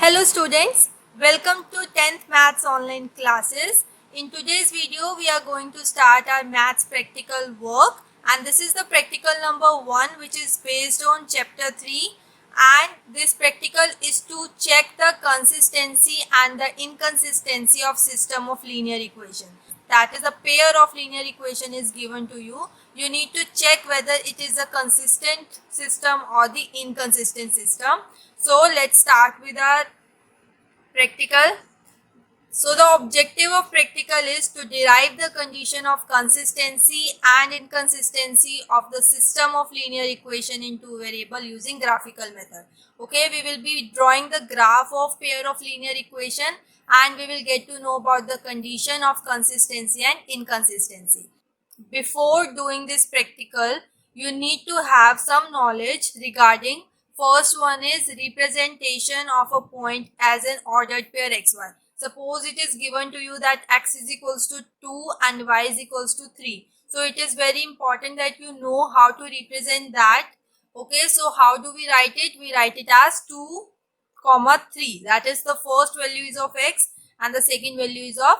Hello students, welcome to 10th Maths online classes. In today's video, we are going to start our maths practical work, and this is the practical number 1 which is based on chapter 3, and this practical is to check the consistency and the inconsistency of system of linear equation. That is, a pair of linear equation is given to you. You need to check whether it is a consistent system or the inconsistent system. So let's start with our practical. So the objective of practical is to derive the condition of consistency and inconsistency of the system of linear equation in two variable using graphical method. Okay, we will be drawing the graph of pair of linear equation and we will get to know about the condition of consistency and inconsistency. Before doing this practical, you need to have some knowledge regarding. First one is representation of a point as an ordered pair xy. Suppose it is given to you that x is equals to 2 and y is equals to 3. So it is very important that you know how to represent that. Okay, so how do we write it? We write it as 2 comma 3. That is, the first value is of x and the second value is of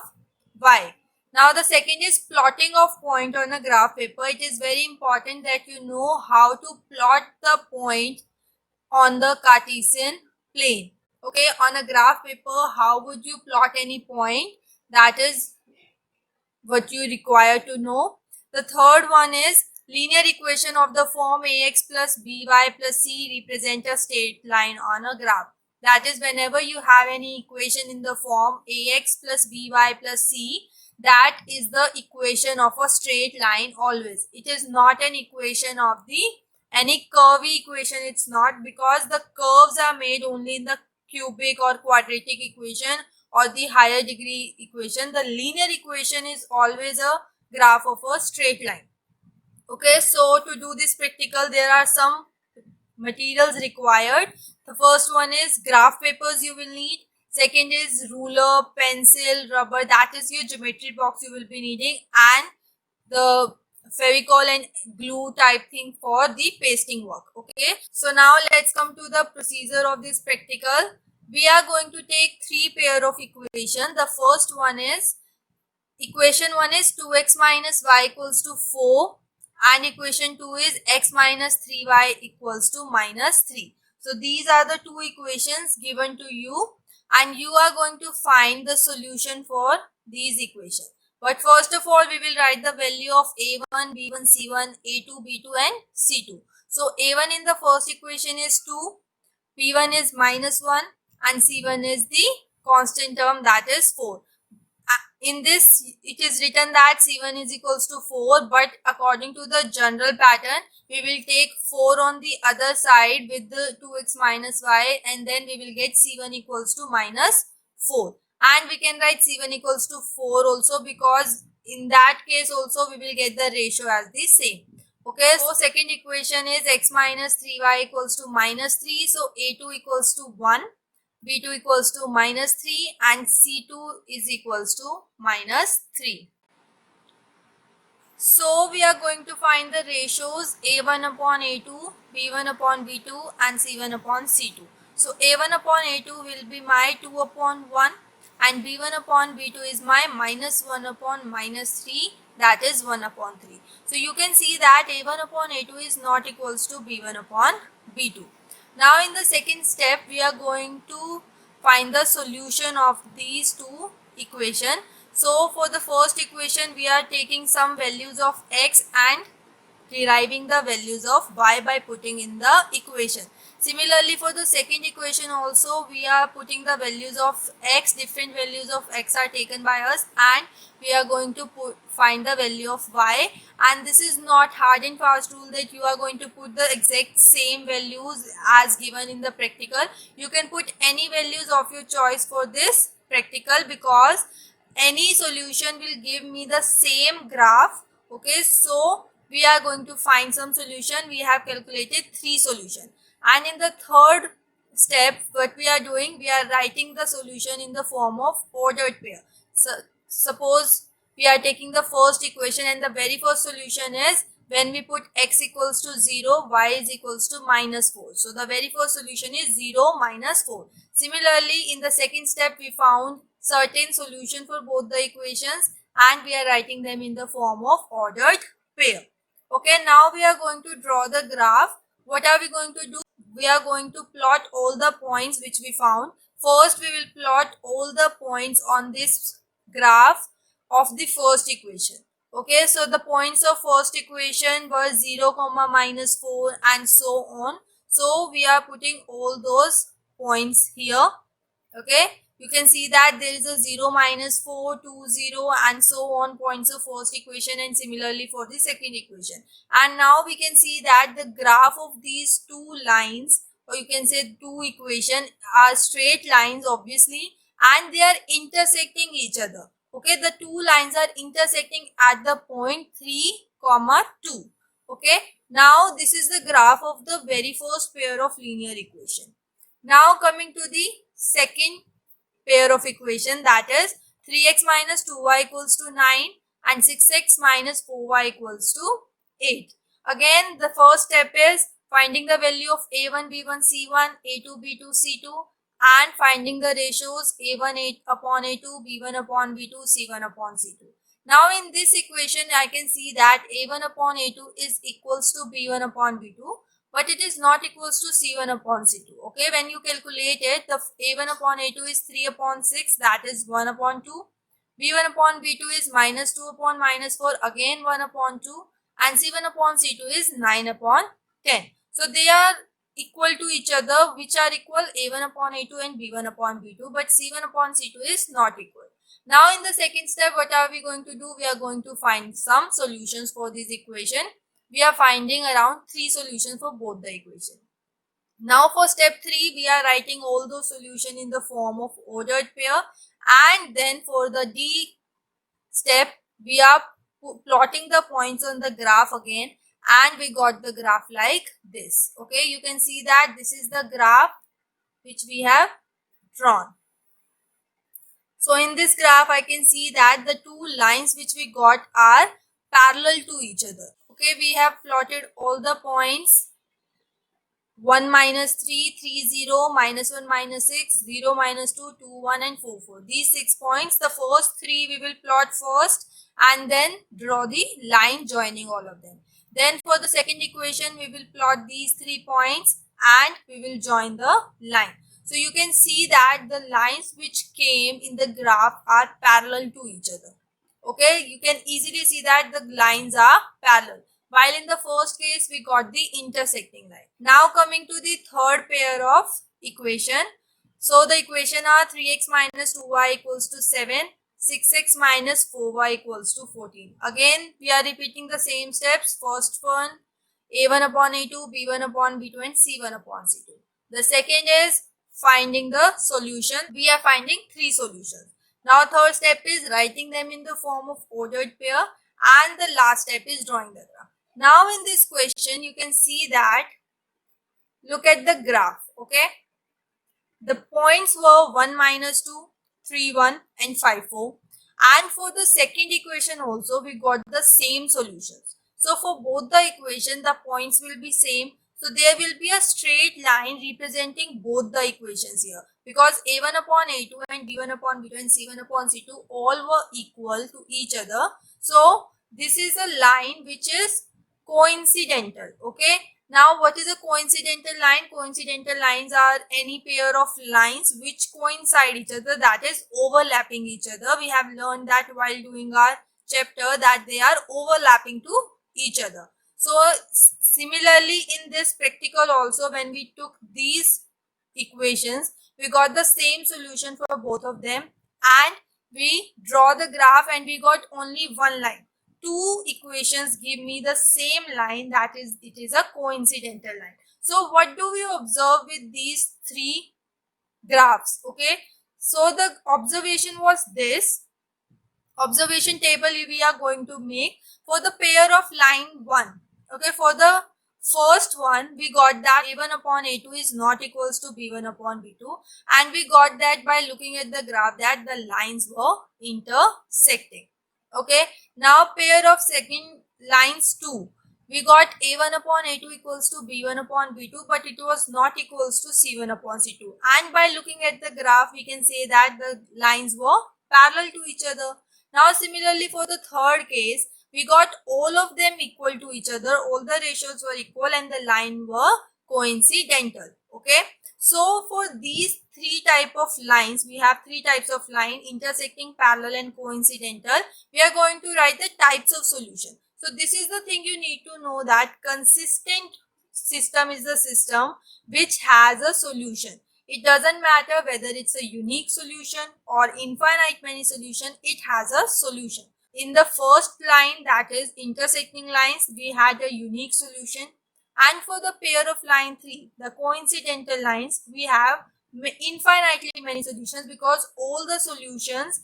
y. Now the second is plotting of point on a graph paper. It is very important that you know how to plot the point on the Cartesian plane. Okay, on a graph paper, how would you plot any point? That is what you require to know. The third one is linear equation of the form ax plus by plus c represent a straight line on a graph. That is, whenever you have any equation in the form ax plus by plus c, that is the equation of a straight line always. It is not an equation of the any curvy equation. It's not, because the curves are made only in the cubic or quadratic equation or the higher degree equation. The linear equation is always a graph of a straight line. Okay, so to do this practical, there are some materials required. The first one is graph papers you will need. Second is ruler, pencil, rubber, that is your geometry box you will be needing, and the fevicol and glue type thing for the pasting work. Okay, so now let's come to the procedure of this practical. We are going to take three pair of equation. The first one is equation 1 is 2x minus y equals to 4 and equation 2 is x minus 3y equals to minus 3. So these are the two equations given to you and you are going to find the solution for these equations. But first of all, we will write the value of a1, b1, c1, a2, b2 and c2. So a1 in the first equation is 2, b1 is minus 1 and c1 is the constant term, that is 4. In this, it is written that c1 is equals to 4, but according to the general pattern, we will take 4 on the other side with the 2x minus y and then we will get c1 equals to minus 4. And we can write c1 equals to 4 also, because in that case also we will get the ratio as the same. Okay, so second equation is x minus 3y equals to minus 3. So a2 equals to 1. B2 equals to minus 3 and C2 is equals to minus 3. So we are going to find the ratios A1 upon A2, B1 upon B2 and C1 upon C2. So A1 upon A2 will be my 2 upon 1 and B1 upon B2 is my minus 1 upon minus 3, that is 1 upon 3. So you can see that A1 upon A2 is not equals to B1 upon B2. Now in the second step, we are going to find the solution of these two equations. So for the first equation, we are taking some values of x and deriving the values of y by putting in the equation. Similarly, for the second equation also, we are putting the values of x, different values of x are taken by us and we are going to find the value of y. And this is not hard and fast rule that you are going to put the exact same values as given in the practical. You can put any values of your choice for this practical, because any solution will give me the same graph. Okay, so we are going to find some solution. We have calculated 3 solutions. And in the third step, what we are doing, we are writing the solution in the form of ordered pair. So suppose we are taking the first equation and the very first solution is when we put x equals to 0, y is equals to minus 4. So the very first solution is 0 minus 4. Similarly, in the second step, we found certain solution for both the equations and we are writing them in the form of ordered pair. Okay, now we are going to draw the graph. What are we going to do? We are going to plot all the points which we found. First, we will plot all the points on this graph of the first equation. Okay, so the points of first equation were 0, minus 4 and so on. So we are putting all those points here. Okay, you can see that there is a 0, minus 4, 2, 0 and so on points of first equation, and similarly for the second equation. And now we can see that the graph of these two lines, or you can say two equations, are straight lines obviously, and they are intersecting each other. Okay, the two lines are intersecting at the point 3, 2. Okay, now this is the graph of the very first pair of linear equation. Now coming to the second pair of equation, that is 3x minus 2y equals to 9 and 6x minus 4y equals to 8. Again, the first step is finding the value of a1, b1, c1, a2, b2, c2 and finding the ratios a1 upon a2, b1 upon b2, c1 upon c2. Now in this equation, I can see that a1 upon a2 is equals to b1 upon b2, but it is not equals to c1 upon c2. Okay, when you calculate it, the a1 upon a2 is 3 upon 6, that is 1 upon 2. b1 upon b2 is minus 2 upon minus 4, again 1 upon 2, and c1 upon c2 is 9 upon 10. So they are equal to each other, which are equal a1 upon a2 and b1 upon b2, but c1 upon c2 is not equal. Now in the second step, what are we going to do? We are going to find some solutions for this equation. We are finding around 3 solutions for both the equation. Now for step 3, we are writing all those solutions in the form of ordered pair, and then for the D step, we are plotting the points on the graph again, and we got the graph like this. Okay, you can see that this is the graph which we have drawn. So in this graph, I can see that the two lines which we got are parallel to each other. Okay, we have plotted all the points 1 minus 3, 3, 0, minus 1, minus 6, 0, minus 2, 2, 1 and 4, 4. These 6 points, the first 3 we will plot first and then draw the line joining all of them. Then for the second equation, we will plot these 3 points and we will join the line. So you can see that the lines which came in the graph are parallel to each other. Okay, you can easily see that the lines are parallel. While in the first case, we got the intersecting line. Now coming to the third pair of equation. So the equation are 3x minus 2y equals to 7, 6x minus 4y equals to 14. Again, we are repeating the same steps. First one, a1 upon a2, b1 upon b2 and c1 upon c2. The second is finding the solution. We are finding 3 solutions. Now third step is writing them in the form of ordered pair, and the last step is drawing the graph. Now in this question, you can see that, look at the graph. Okay, the points were 1 minus 2, 3, 1 and 5, 4. And for the second equation also, we got the same solutions. So for both the equation, the points will be same. So there will be a straight line representing both the equations here, because a1 upon a2 and b1 upon b2 and c1 upon c2 all were equal to each other. So this is a line which is coincidental. Okay, now what is a coincidental line? Coincidental lines are any pair of lines which coincide each other, that is overlapping each other. We have learned that while doing our chapter, that they are overlapping to each other. So similarly in this practical also, when we took these equations, we got the same solution for both of them, and we draw the graph and we got only one line. Two equations give me the same line, that is, it is a coincidental line. So what do we observe with these 3 graphs? Okay, so the observation was this. Observation table we are going to make for the pair of line 1. Okay, for the first one, we got that a1 upon a2 is not equals to b1 upon b2, and we got that by looking at the graph that the lines were intersecting. Okay, now pair of second lines 2. we got a1 upon a2 equals to b1 upon b2, but it was not equals to c1 upon c2. And by looking at the graph, we can say that the lines were parallel to each other. Now similarly for the third case, we got all of them equal to each other, all the ratios were equal and the line were coincidental. Okay, so for these three type of lines, we have three types of line: intersecting, parallel and coincidental. We are going to write the types of solution. So this is the thing you need to know, that consistent system is the system which has a solution. It doesn't matter whether it's a unique solution or infinite many solution, it has a solution. In the first line, that is intersecting lines, we had a unique solution. And for the pair of line 3, the coincidental lines, we have infinitely many solutions because all the solutions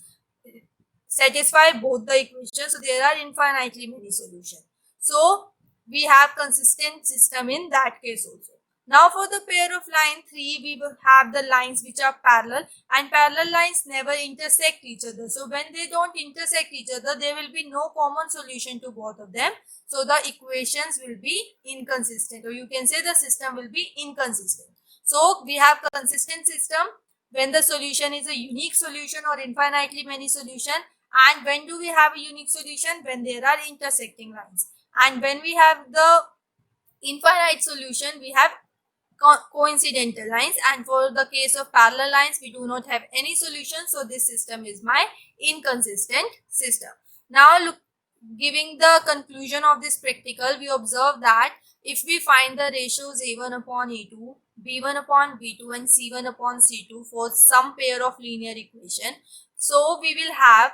satisfy both the equations. So there are infinitely many solutions. So we have consistent system in that case also. Now for the pair of line 3, we will have the lines which are parallel, and parallel lines never intersect each other. So when they don't intersect each other, there will be no common solution to both of them. So the equations will be inconsistent, or you can say the system will be inconsistent. So we have consistent system when the solution is a unique solution or infinitely many solution. And when do we have a unique solution? When there are intersecting lines. And when we have the infinite solution, we have coincidental lines. And for the case of parallel lines, we do not have any solution. So this system is my inconsistent system. Now look, giving the conclusion of this practical, we observe that if we find the ratios a1 upon a2, b1 upon b2 and c1 upon c2 for some pair of linear equation, so we will have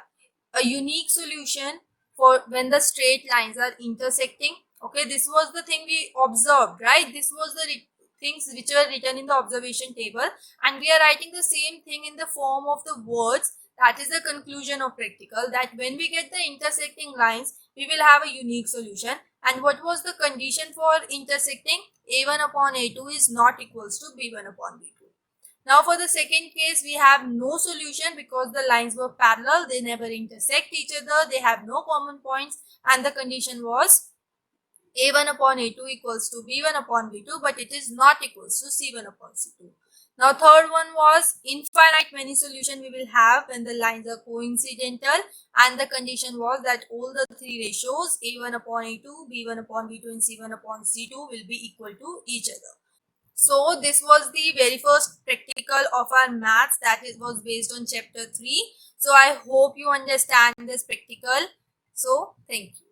a unique solution for when the straight lines are intersecting. Okay, this was the thing we observed, right? This was the things which were written in the observation table, and we are writing the same thing in the form of the words. That is the conclusion of practical, that when we get the intersecting lines, we will have a unique solution. And what was the condition for intersecting? a1 upon a2 is not equals to b1 upon b2. Now for the second case, we have no solution because the lines were parallel, they never intersect each other, they have no common points, and the condition was a1 upon a2 equals to b1 upon b2, but it is not equals to c1 upon c2. Now third one was infinite many solution we will have when the lines are coincidental, and the condition was that all the three ratios a1 upon a2, b1 upon b2 and c1 upon c2 will be equal to each other. So this was the very first practical of our maths, that it was based on chapter 3. So I hope you understand this practical. So thank you.